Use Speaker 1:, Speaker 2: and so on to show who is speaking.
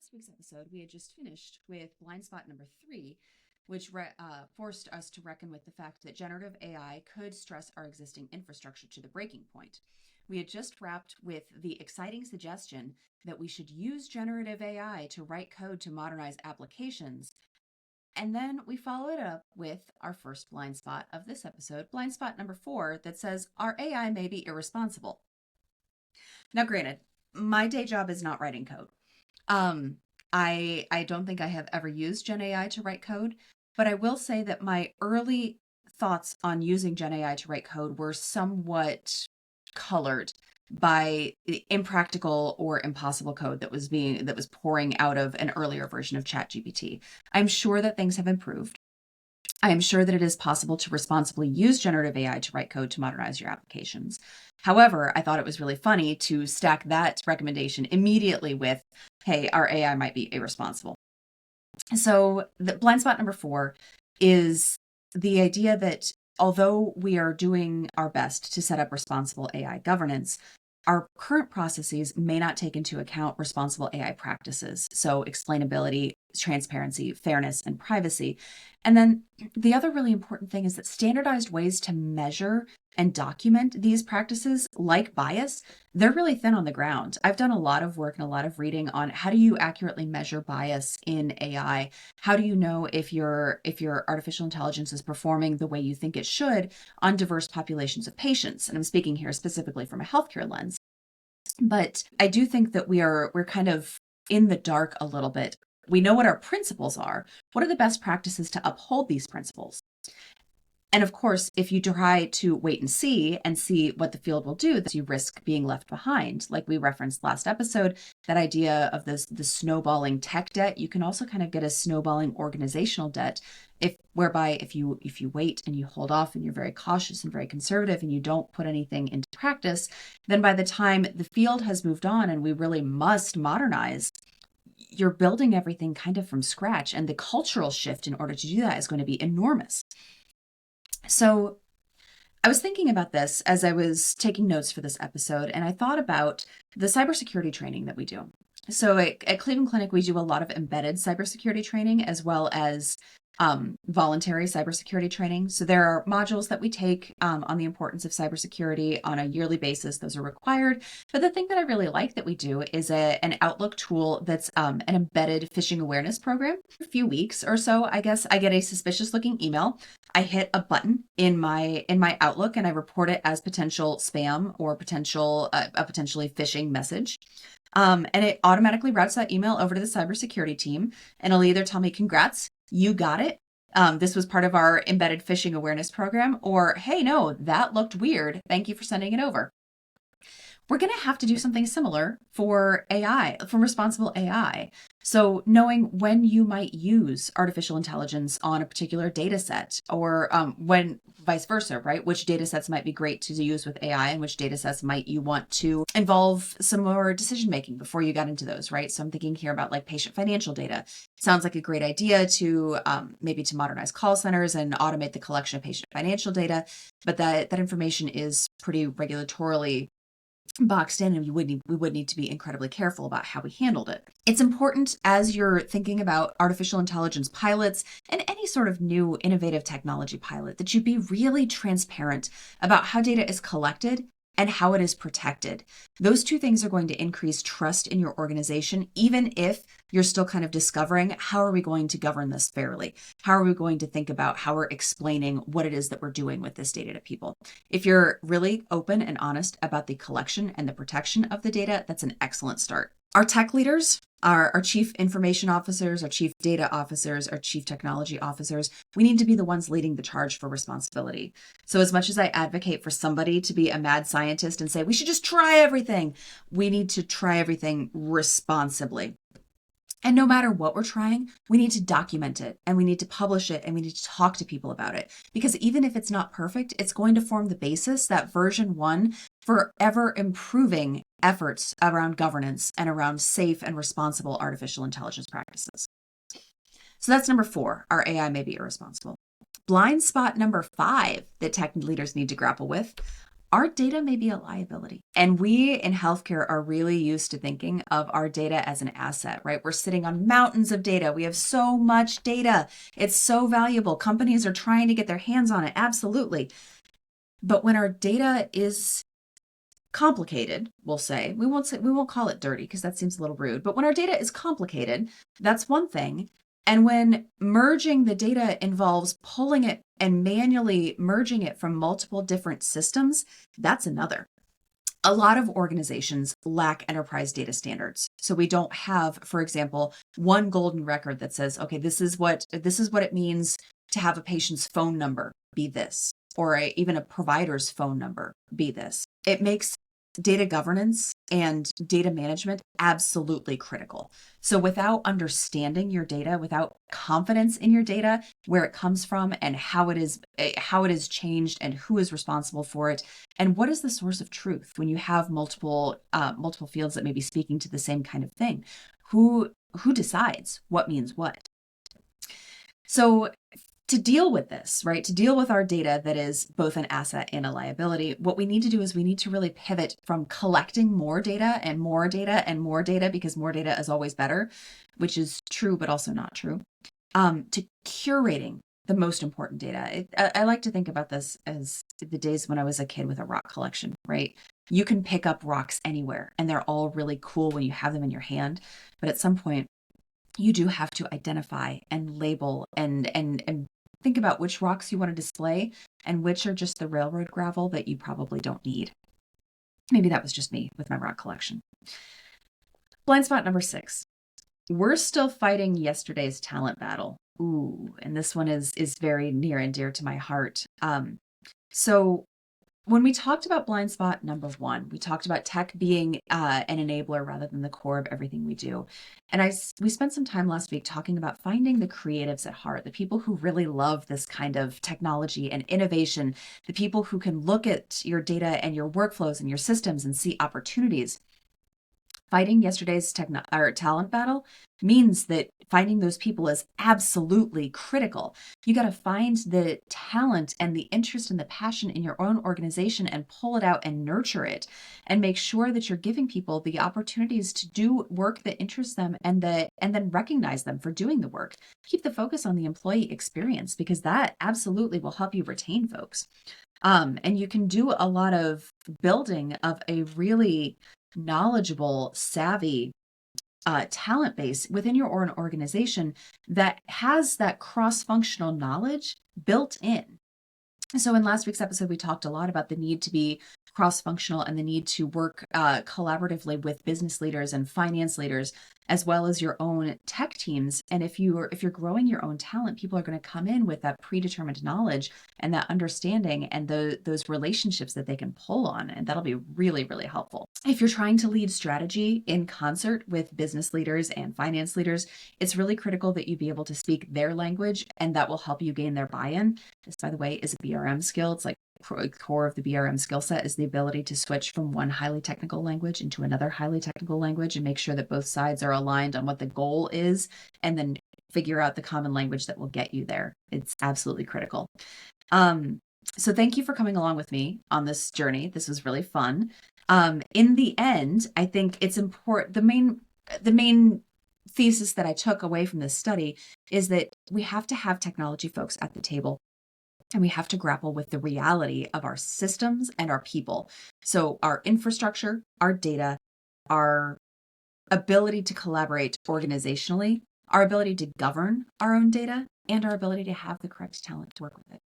Speaker 1: last week's episode, we had just finished with blind spot number 3, which forced us to reckon with the fact that generative AI could stress our existing infrastructure to the breaking point. We had just wrapped with the exciting suggestion that we should use generative AI to write code to modernize applications. And then we follow it up with our first blind spot of this episode, blind spot number 4, that says our AI may be irresponsible. Now, granted, my day job is not writing code. I don't think I have ever used Gen AI to write code, but I will say that my early thoughts on using Gen AI to write code were somewhat colored by the impractical or impossible code that was pouring out of an earlier version of ChatGPT. I'm sure that things have improved. I am sure that it is possible to responsibly use generative AI to write code to modernize your applications. However, I thought it was really funny to stack that recommendation immediately with, hey, our AI might be irresponsible. So the blind spot number 4 is the idea that although we are doing our best to set up responsible AI governance, our current processes may not take into account responsible AI practices. So explainability, transparency, fairness, and privacy. And then the other really important thing is that standardized ways to measure and document these practices, like bias, they're really thin on the ground. I've done a lot of work and a lot of reading on how do you accurately measure bias in AI? How do you know if your artificial intelligence is performing the way you think it should on diverse populations of patients? And I'm speaking here specifically from a healthcare lens. But I do think that we're kind of in the dark a little bit. We know what our principles are. What are the best practices to uphold these principles? And of course, if you try to wait and see what the field will do, you risk being left behind. Like we referenced last episode, that idea of the snowballing tech debt, you can also kind of get a snowballing organizational debt whereby if you wait and you hold off and you're very cautious and very conservative and you don't put anything into practice, then by the time the field has moved on and we really must modernize, you're building everything kind of from scratch. And the cultural shift in order to do that is going to be enormous. So I was thinking about this as I was taking notes for this episode, and I thought about the cybersecurity training that we do. So at Cleveland Clinic, we do a lot of embedded cybersecurity training as well as voluntary cybersecurity training. So there are modules that we take on the importance of cybersecurity on a yearly basis. Those are required. But the thing that I really like that we do is an Outlook tool that's an embedded phishing awareness program. For a few weeks or so, I guess, I get a suspicious looking email. I hit a button in my Outlook and I report it as potential spam or a potentially phishing message. And it automatically routes that email over to the cybersecurity team, and it'll either tell me, congrats, you got it. This was part of our embedded phishing awareness program, or, hey, no, that looked weird. Thank you for sending it over. We're going to have to do something similar for AI, for responsible AI. So knowing when you might use artificial intelligence on a particular data set, or when vice versa, right? Which data sets might be great to use with AI and which data sets might you want to involve some more decision making before you got into those, right? So I'm thinking here about like patient financial data. Sounds like a great idea to maybe to modernize call centers and automate the collection of patient financial data, but that information is pretty regulatorily boxed in, and we would need to be incredibly careful about how we handled it. It's important as you're thinking about artificial intelligence pilots and any sort of new innovative technology pilot that you be really transparent about how data is collected and how it is protected. Those two things are going to increase trust in your organization, even if you're still kind of discovering how are we going to govern this fairly? How are we going to think about how we're explaining what it is that we're doing with this data to people? If you're really open and honest about the collection and the protection of the data, that's an excellent start. Our tech leaders, our chief information officers, our chief data officers, our chief technology officers, we need to be the ones leading the charge for responsibility. So as much as I advocate for somebody to be a mad scientist and say, we should just try everything, we need to try everything responsibly. And no matter what we're trying, we need to document it and we need to publish it and we need to talk to people about it. Because even if it's not perfect, it's going to form the basis, that version 1, for ever improving efforts around governance and around safe and responsible artificial intelligence practices. So that's number 4, our AI may be irresponsible. Blind spot number 5 that tech leaders need to grapple with our data may be a liability. And we in healthcare are really used to thinking of our data as an asset, right? We're sitting on mountains of data. We have so much data. It's so valuable. Companies are trying to get their hands on it. Absolutely. But when our data is complicated, we won't call it dirty because that seems a little rude. But when our data is complicated, that's one thing. And when merging the data involves pulling it and manually merging it from multiple different systems, that's another. A lot of organizations lack enterprise data standards. So we don't have, for example, one golden record that says, okay, this is what it means to have a patient's phone number be this, or even a provider's phone number be this. It makes data governance and data management absolutely critical. So without understanding your data, without confidence in your data, where it comes from and how it is changed and who is responsible for it, and what is the source of truth when you have multiple fields that may be speaking to the same kind of thing, who decides what means what? So to deal with this, right, to deal with our data that is both an asset and a liability, what we need to do is we need to really pivot from collecting more data and more data and more data, because more data is always better, which is true, but also not true, to curating the most important data. I like to think about this as the days when I was a kid with a rock collection, right? You can pick up rocks anywhere and they're all really cool when you have them in your hand. But at some point, you do have to identify and label and think about which rocks you want to display and which are just the railroad gravel that you probably don't need. Maybe that was just me with my rock collection. Blind spot number 6. We're still fighting yesterday's talent battle. Ooh, and this one is very near and dear to my heart. So when we talked about blind spot number 1, we talked about tech being an enabler rather than the core of everything we do. And we spent some time last week talking about finding the creatives at heart, the people who really love this kind of technology and innovation, the people who can look at your data and your workflows and your systems and see opportunities. Fighting yesterday's talent battle means that finding those people is absolutely critical. You got to find the talent and the interest and the passion in your own organization and pull it out and nurture it, and make sure that you're giving people the opportunities to do work that interests them, and then recognize them for doing the work. Keep the focus on the employee experience, because that absolutely will help you retain folks. And you can do a lot of building of a really knowledgeable, savvy talent base within your own organization that has that cross-functional knowledge built in. So in last week's episode, we talked a lot about the need to be cross-functional and the need to work collaboratively with business leaders and finance leaders, as well as your own tech teams. And if you're growing your own talent, people are going to come in with that predetermined knowledge and that understanding and those relationships that they can pull on. And that'll be really, really helpful. If you're trying to lead strategy in concert with business leaders and finance leaders, it's really critical that you be able to speak their language, and that will help you gain their buy-in. This, by the way, is a BRM skill. It's like core of the BRM skill set is the ability to switch from one highly technical language into another highly technical language and make sure that both sides are aligned on what the goal is, and then figure out the common language that will get you there. It's absolutely critical. So thank you for coming along with me on this journey. This was really fun. In the end, I think it's important. The main thesis that I took away from this study is that we have to have technology folks at the table, and we have to grapple with the reality of our systems and our people. So our infrastructure, our data, our ability to collaborate organizationally, our ability to govern our own data, and our ability to have the correct talent to work with it.